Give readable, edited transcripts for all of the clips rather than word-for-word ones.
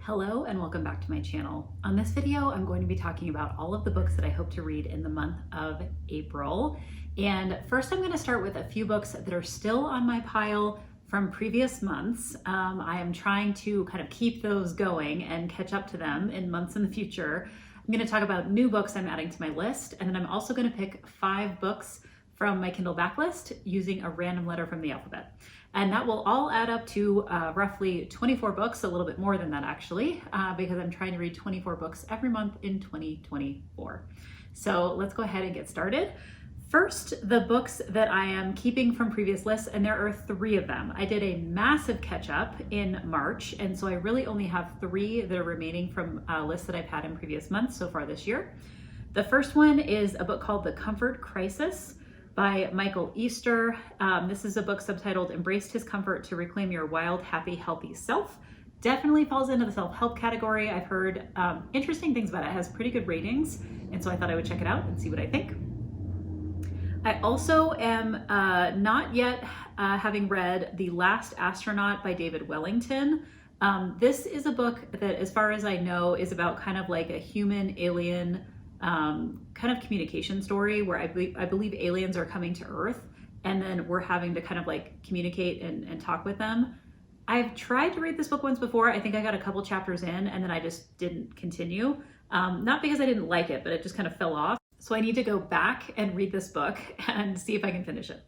Hello and welcome back to my channel. On this video, I'm going to be talking about all of the books that I hope to read in the month of April. And first I'm going to start with a few books that are still on my pile from previous months. I am trying to kind of keep those going and catch up to them in months in the future. I'm going to talk about new books I'm adding to my list, and then I'm also going to pick 5 books from my Kindle backlist using a random letter from the alphabet. And that will all add up to roughly 24 books, a little bit more than that actually, because I'm trying to read 24 books every month in 2024. So let's go ahead and get started. First, the books that I am keeping from previous lists, and there are 3 of them. I did a massive catch up in March, and so I really only have 3 that are remaining from lists that I've had in previous months so far this year. The first one is a book called The Comfort Crisis by Michael Easter. This is a book subtitled Embrace Discomfort to Reclaim Your Wild, Happy, Healthy Self. Definitely falls into the self-help category. I've heard interesting things about it. It has pretty good ratings, and so I thought I would check it out and see what I think. I also am not yet having read The Last Astronaut by David Wellington. This is a book that, as far as I know, is about kind of like a human-alien kind of communication story where I believe aliens are coming to Earth, and then we're having to kind of like communicate and talk with them. I've tried to read this book once before. I think I got a couple chapters in and then I just didn't continue. Not because I didn't like it, but it just kind of fell off. So I need to go back and read this book and see if I can finish it.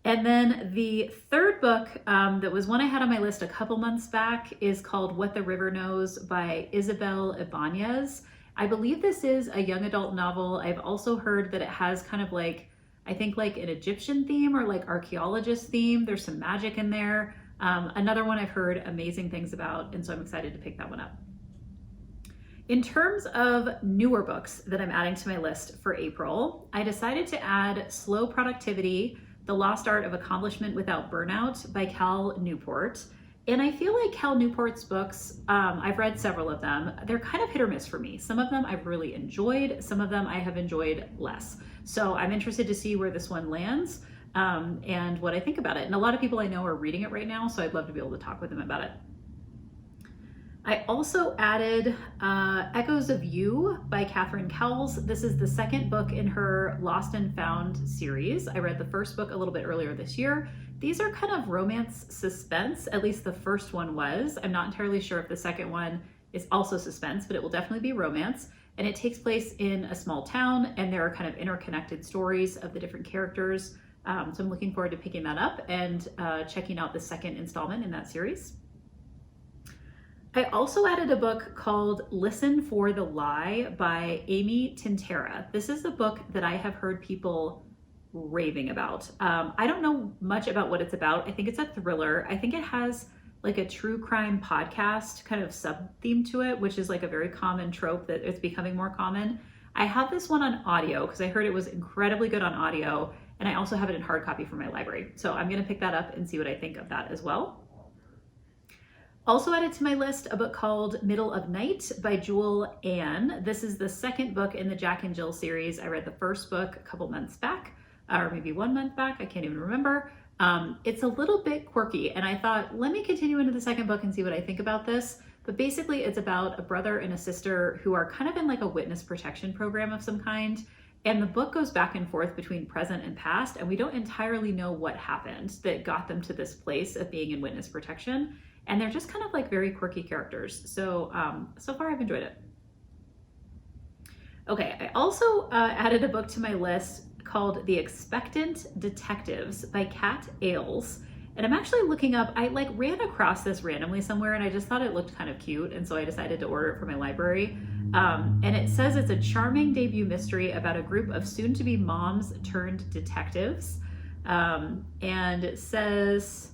And then the third book that was one I had on my list a couple months back is called What the River Knows by Isabel Ibanez. I believe this is a young adult novel. I've also heard that it has kind of like, I think like an Egyptian theme or like archaeologist theme. There's some magic in there. Another one I've heard amazing things about, and so I'm excited to pick that one up. In terms of newer books that I'm adding to my list for April, I decided to add Slow Productivity, The Lost Art of Accomplishment Without Burnout by Cal Newport. And I feel like Cal Newport's books, I've read several of them, they're kind of hit or miss for me. Some of them I've really enjoyed, some of them I have enjoyed less. So I'm interested to see where this one lands and what I think about it. And a lot of people I know are reading it right now, so I'd love to be able to talk with them about it. I also added Echoes of You by Catherine Cowles. This is the second book in her Lost and Found series. I read the first book a little bit earlier this year. These are kind of romance suspense, at least the first one was. I'm not entirely sure if the second one is also suspense, but it will definitely be romance. And it takes place in a small town, and there are kind of interconnected stories of the different characters. So I'm looking forward to picking that up and checking out the second installment in that series. I also added a book called Listen for the Lie by Amy Tintera. This is a book that I have heard people raving about. I don't know much about what it's about. I think it's a thriller. I think it has like a true crime podcast kind of sub-theme to it, which is like a very common trope that it's becoming more common. I have this one on audio because I heard it was incredibly good on audio, and I also have it in hard copy from my library. So I'm going to pick that up and see what I think of that as well. Also added to my list a book called Middle of Night by Jewel Ann. This is the second book in the Jack and Jill series. I read the first book a couple months back, or maybe 1 month back, I can't even remember. It's a little bit quirky, and I thought, let me continue into the second book and see what I think about this. But basically it's about a brother and a sister who are kind of in like a witness protection program of some kind. And the book goes back and forth between present and past, and we don't entirely know what happened that got them to this place of being in witness protection. And they're just kind of like very quirky characters. So, so far I've enjoyed it. Okay, I also added a book to my list called The Expectant Detectives by Kat Ailes. And I'm actually looking up, I like ran across this randomly somewhere and I just thought it looked kind of cute. And so I decided to order it for my library. And it says it's a charming debut mystery about a group of soon-to-be moms turned detectives. And it says,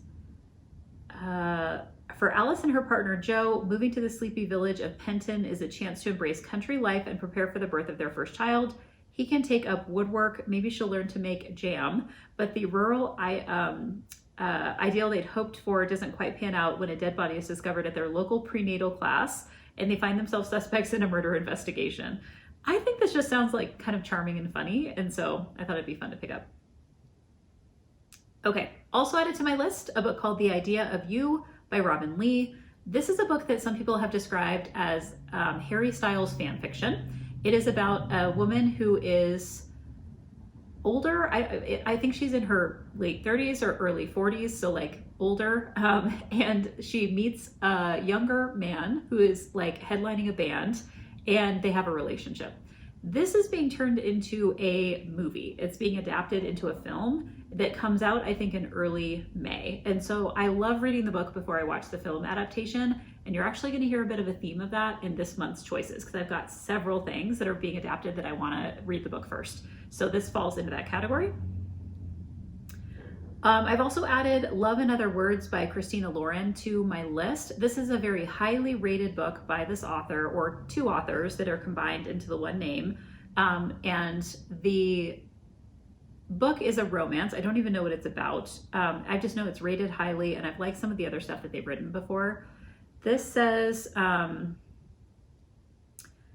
for Alice and her partner Joe, moving to the sleepy village of Penton is a chance to embrace country life and prepare for the birth of their first child. He can take up woodwork, maybe she'll learn to make jam, but the rural ideal they'd hoped for doesn't quite pan out when a dead body is discovered at their local prenatal class and they find themselves suspects in a murder investigation. I think this just sounds like kind of charming and funny, and so I thought it'd be fun to pick up. Okay, also added to my list, a book called The Idea of You by Robin Lee. This is a book that some people have described as Harry Styles fan fiction. It is about a woman who is older. I think she's in her late 30s or early 40s, so like older. And she meets a younger man who is like headlining a band, and they have a relationship. This is being turned into a movie. It's being adapted into a film that comes out, I think, in early May. And so I love reading the book before I watch the film adaptation. And you're actually going to hear a bit of a theme of that in this month's choices, because I've got several things that are being adapted that I want to read the book first. So this falls into that category. I've also added Love in Other Words by Christina Lauren to my list. This is a very highly rated book by this author, or two authors that are combined into the one name. And the book is a romance. I don't even know what it's about. I just know it's rated highly, and I've liked some of the other stuff that they've written before. This says,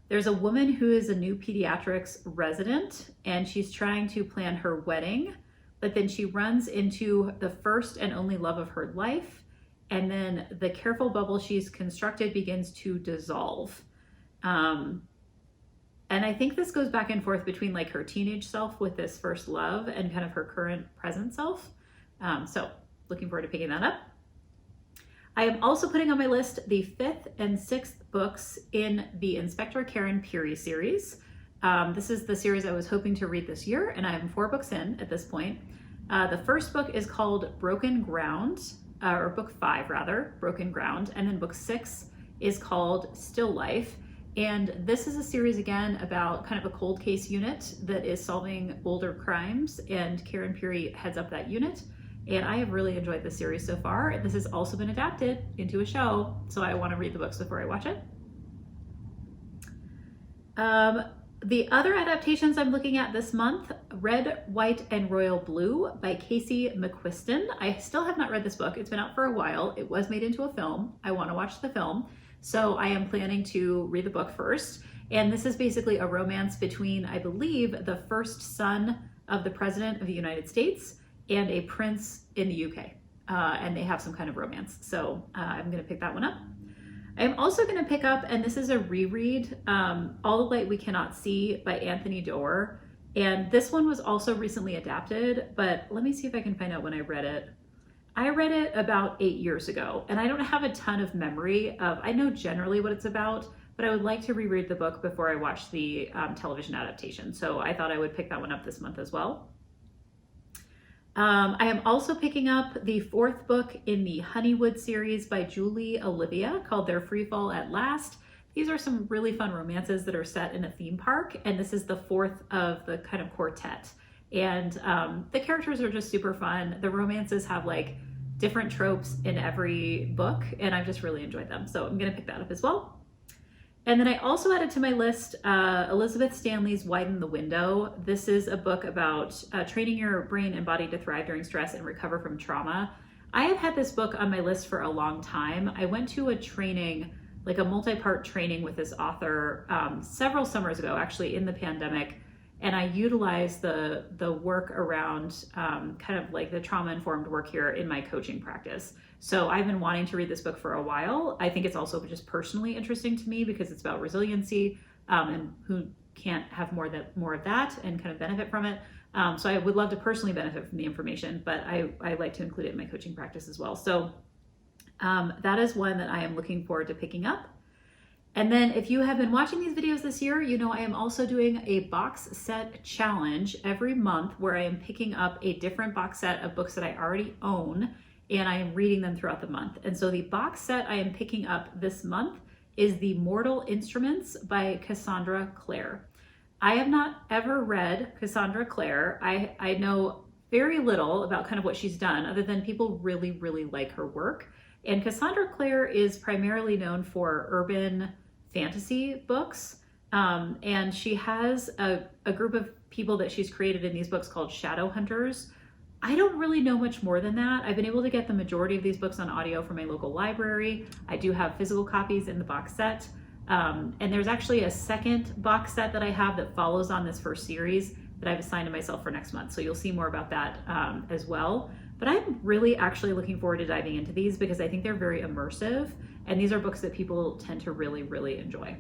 there's a woman who is a new pediatrics resident, and she's trying to plan her wedding, but then she runs into the first and only love of her life, and then the careful bubble she's constructed begins to dissolve. And I think this goes back and forth between like her teenage self with this first love and kind of her current present self. So looking forward to picking that up. I am also putting on my list the 5th and 6th books in the Inspector Karen Peary series. This is the series I was hoping to read this year, and I am 4 books in at this point. The first book is called Broken Ground, or book 5 rather, Broken Ground, and then book 6 is called Still Life. And this is a series again about kind of a cold case unit that is solving older crimes, and Karen Peary heads up that unit. And I have really enjoyed this series so far. This has also been adapted into a show, so I want to read the books before I watch it. The other adaptations I'm looking at this month, Red, White, and Royal Blue by Casey McQuiston. I still have not read this book. It's been out for a while. It was made into a film. I want to watch the film. So I am planning to read the book first. And this is basically a romance between, I believe, the first son of the President of the United States and a prince in the UK. And they have some kind of romance. So I'm going to pick that one up. I'm also going to pick up, and this is a reread, All the Light We Cannot See by Anthony Doerr. And this one was also recently adapted, but let me see if I can find out when I read it. I read it about 8 years ago, and I don't have a ton of memory of, I know generally what it's about, but I would like to reread the book before I watch the television adaptation. So I thought I would pick that one up this month as well. I am also picking up the 4th book in the Honeywood series by Julie Olivia called Their Free Fall at Last. These are some really fun romances that are set in a theme park, and this is the 4th of the kind of quartet. And the characters are just super fun. The romances have like different tropes in every book, and I've just really enjoyed them. So I'm gonna pick that up as well. And then I also added to my list Elizabeth Stanley's Widen the Window. This is a book about training your brain and body to thrive during stress and recover from trauma. I have had this book on my list for a long time. I went to a training, like a multi-part training with this author several summers ago, actually in the pandemic. And I utilized the work around kind of like the trauma-informed work here in my coaching practice. So I've been wanting to read this book for a while. I think it's also just personally interesting to me because it's about resiliency and who can't have more of that and kind of benefit from it. So I would love to personally benefit from the information, but I like to include it in my coaching practice as well. So that is one that I am looking forward to picking up. And then if you have been watching these videos this year, you know I am also doing a box set challenge every month where I am picking up a different box set of books that I already own, and I am reading them throughout the month. And so the box set I am picking up this month is The Mortal Instruments by Cassandra Clare. I have not ever read Cassandra Clare. I know very little about kind of what she's done other than people really, really like her work. And Cassandra Clare is primarily known for urban fantasy books. And she has a group of people that she's created in these books called Shadow Hunters. I don't really know much more than that. I've been able to get the majority of these books on audio from my local library. I do have physical copies in the box set. And there's actually a second box set that I have that follows on this first series that I've assigned to myself for next month. So you'll see more about that as well. But I'm really actually looking forward to diving into these because I think they're very immersive And these are books that people tend to really, really enjoy.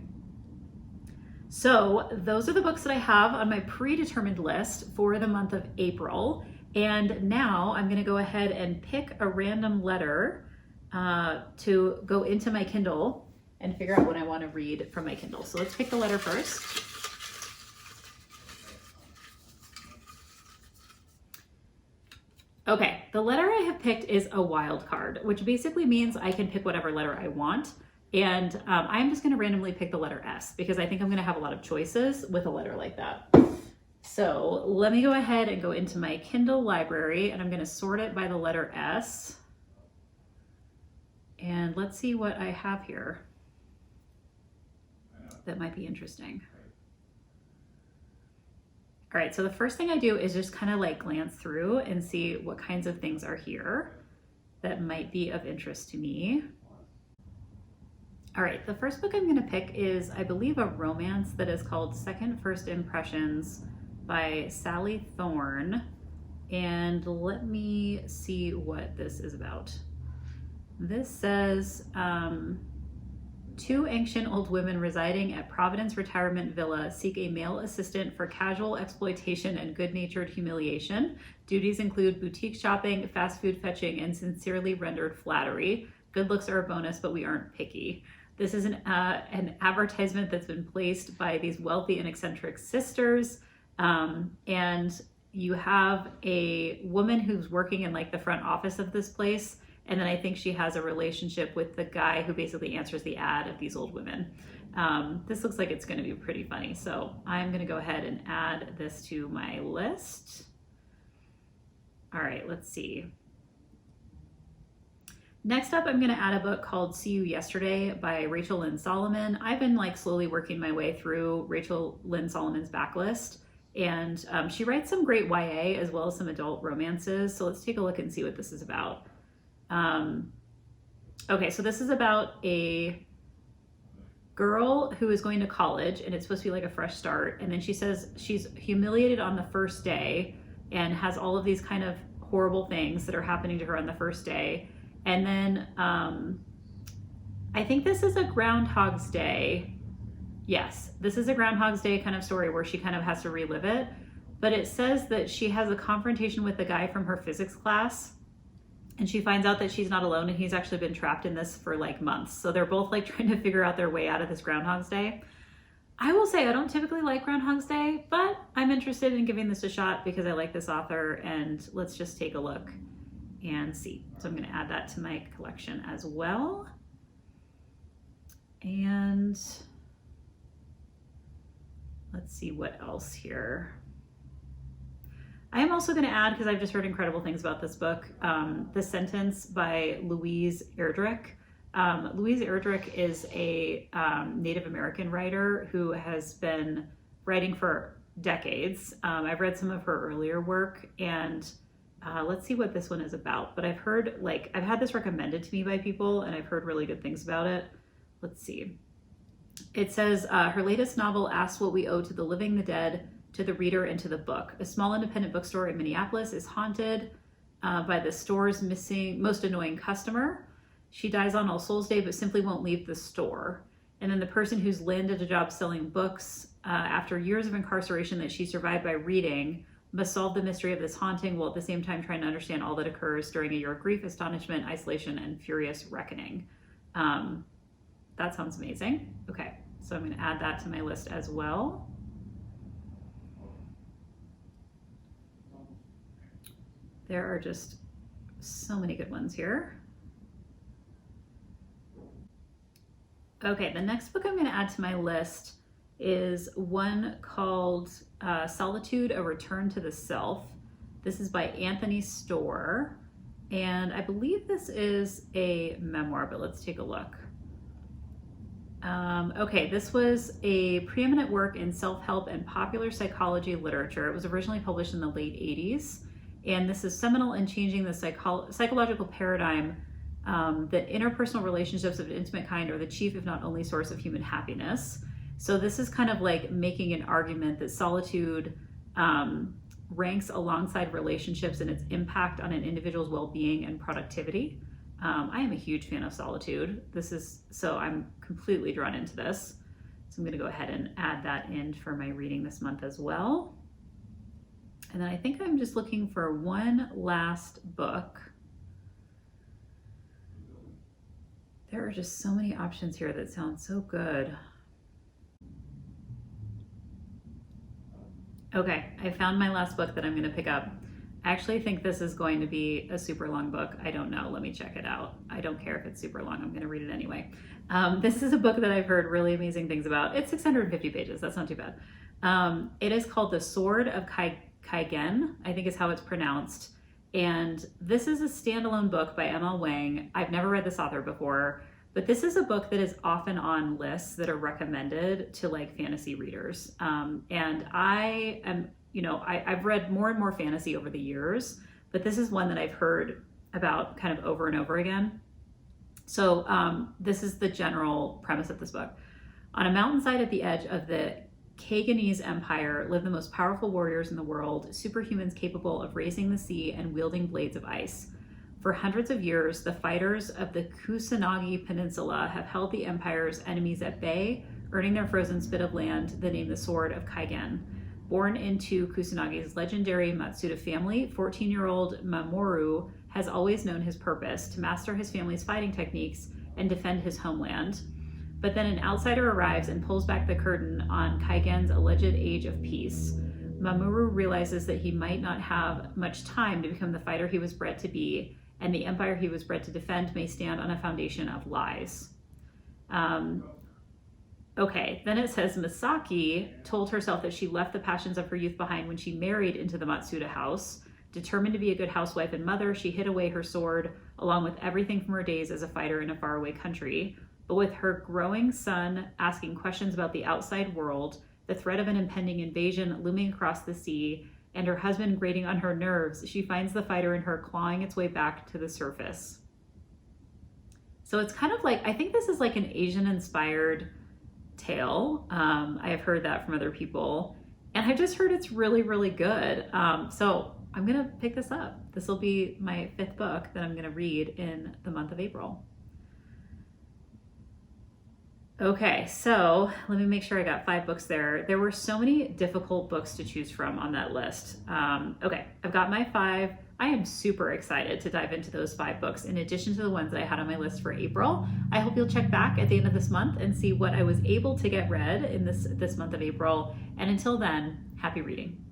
So those are the books that I have on my predetermined list for the month of April. And now I'm going to go ahead and pick a random letter to go into my Kindle and figure out what I want to read from my Kindle. So let's pick the letter first. Okay, the letter I have picked is a wild card, which basically means I can pick whatever letter I want. And I'm just going to randomly pick the letter S because I think I'm going to have a lot of choices with a letter like that. So let me go ahead and go into my Kindle library, and I'm going to sort it by the letter S. And let's see what I have here that might be interesting. All right, so the first thing I do is just kind of like glance through and see what kinds of things are here that might be of interest to me. All right, the first book I'm going to pick is, I believe, a romance that is called Second First Impressions by Sally Thorne. And let me see what this is about. This says, two ancient old women residing at Providence Retirement Villa seek a male assistant for casual exploitation and good-natured humiliation. Duties include boutique shopping, fast food fetching, and sincerely rendered flattery. Good looks are a bonus, but we aren't picky. This is an advertisement that's been placed by these wealthy and eccentric sisters. And you have a woman who's working in like the front office of this place. And then I think she has a relationship with the guy who basically answers the ad of these old women. This looks like it's going to be pretty funny. So I'm going to go ahead and add this to my list. All right, let's see. Next up, I'm going to add a book called See You Yesterday by Rachel Lynn Solomon. I've been like slowly working my way through Rachel Lynn Solomon's backlist. And she writes some great YA as well as some adult romances. So let's take a look and see what this is about. Okay, so this is about a girl who is going to college, and it's supposed to be like a fresh start. And then she says she's humiliated on the first day and has all of these kind of horrible things that are happening to her on the first day. And then I think this is a Groundhog's Day. Yes, this is a Groundhog's Day kind of story where she kind of has to relive it. But it says that she has a confrontation with the guy from her physics class. And she finds out that she's not alone and he's actually been trapped in this for like months. So they're both like trying to figure out their way out of this Groundhog's Day. I will say I don't typically like Groundhog's Day, but I'm interested in giving this a shot because I like this author, and let's just take a look and see. So I'm going to add that to my collection as well. And let's see what else here. I am also going to add, because I've just heard incredible things about this book, The Sentence by Louise Erdrich. Louise Erdrich is a Native American writer who has been writing for decades. I've read some of her earlier work, and let's see what this one is about. But I've heard, I've had this recommended to me by people, and I've heard really good things about it. Let's see. It says, her latest novel asks what we owe to the living, the dead, to the reader, and to the book. A small independent bookstore in Minneapolis is haunted by the store's most annoying customer. She dies on All Souls Day, but simply won't leave the store. And then the person who's landed a job selling books after years of incarceration that she survived by reading must solve the mystery of this haunting while at the same time trying to understand all that occurs during a year of grief, astonishment, isolation, and furious reckoning. That sounds amazing. Okay, so I'm going to add that to my list as well. There are just so many good ones here. Okay, the next book I'm going to add to my list is one called Solitude, A Return to the Self. This is by Anthony Storr, and I believe this is a memoir, but let's take a look. Okay, this was a preeminent work in self-help and popular psychology literature. It was originally published in the late 80s. And this is seminal in changing the psychological paradigm that interpersonal relationships of an intimate kind are the chief, if not only, source of human happiness. So this is kind of like making an argument that solitude ranks alongside relationships in its impact on an individual's well-being and productivity. I am a huge fan of solitude. So I'm completely drawn into this. So I'm going to go ahead and add that in for my reading this month as well. And then I think I'm just looking for one last book. There are just so many options here that sound so good. Okay, I found my last book that I'm going to pick up. I actually think this is going to be a super long book. I don't know. Let me check it out. I don't care if it's super long. I'm going to read it anyway. This is a book that I've heard really amazing things about. It's 650 pages. That's not too bad. It is called The Sword of Kaigen, I think is how it's pronounced. And this is a standalone book by M.L. Wang. I've never read this author before, but this is a book that is often on lists that are recommended to like fantasy readers. And I am, I've read more and more fantasy over the years, but this is one that I've heard about kind of over and over again. So this is the general premise of this book. On a mountainside at the edge of the Kaiganese Empire live the most powerful warriors in the world, superhumans capable of raising the sea and wielding blades of ice. For hundreds of years, the fighters of the Kusanagi Peninsula have held the Empire's enemies at bay, earning their frozen spit of land the name the Sword of Kaigen. Born into Kusanagi's legendary Matsuda family, 14-year-old Mamoru has always known his purpose: to master his family's fighting techniques and defend his homeland. But then an outsider arrives and pulls back the curtain on Kaigen's alleged age of peace. Mamoru realizes that he might not have much time to become the fighter he was bred to be, and the empire he was bred to defend may stand on a foundation of lies. Okay, then it says Misaki told herself that she left the passions of her youth behind when she married into the Matsuda house. Determined to be a good housewife and mother, she hid away her sword, along with everything from her days as a fighter in a faraway country. But with her growing son asking questions about the outside world, the threat of an impending invasion looming across the sea, and her husband grating on her nerves, she finds the fighter in her clawing its way back to the surface. So it's kind of like, I think this is like an Asian-inspired tale. I have heard that from other people, and I just heard it's really, really good. So I'm going to pick this up. This will be my 5th book that I'm going to read in the month of April. Okay, so let me make sure I got 5 books there. There were so many difficult books to choose from on that list. Okay, I've got my 5. I am super excited to dive into those 5 books in addition to the ones that I had on my list for April. I hope you'll check back at the end of this month and see what I was able to get read in this month of April. And until then, happy reading.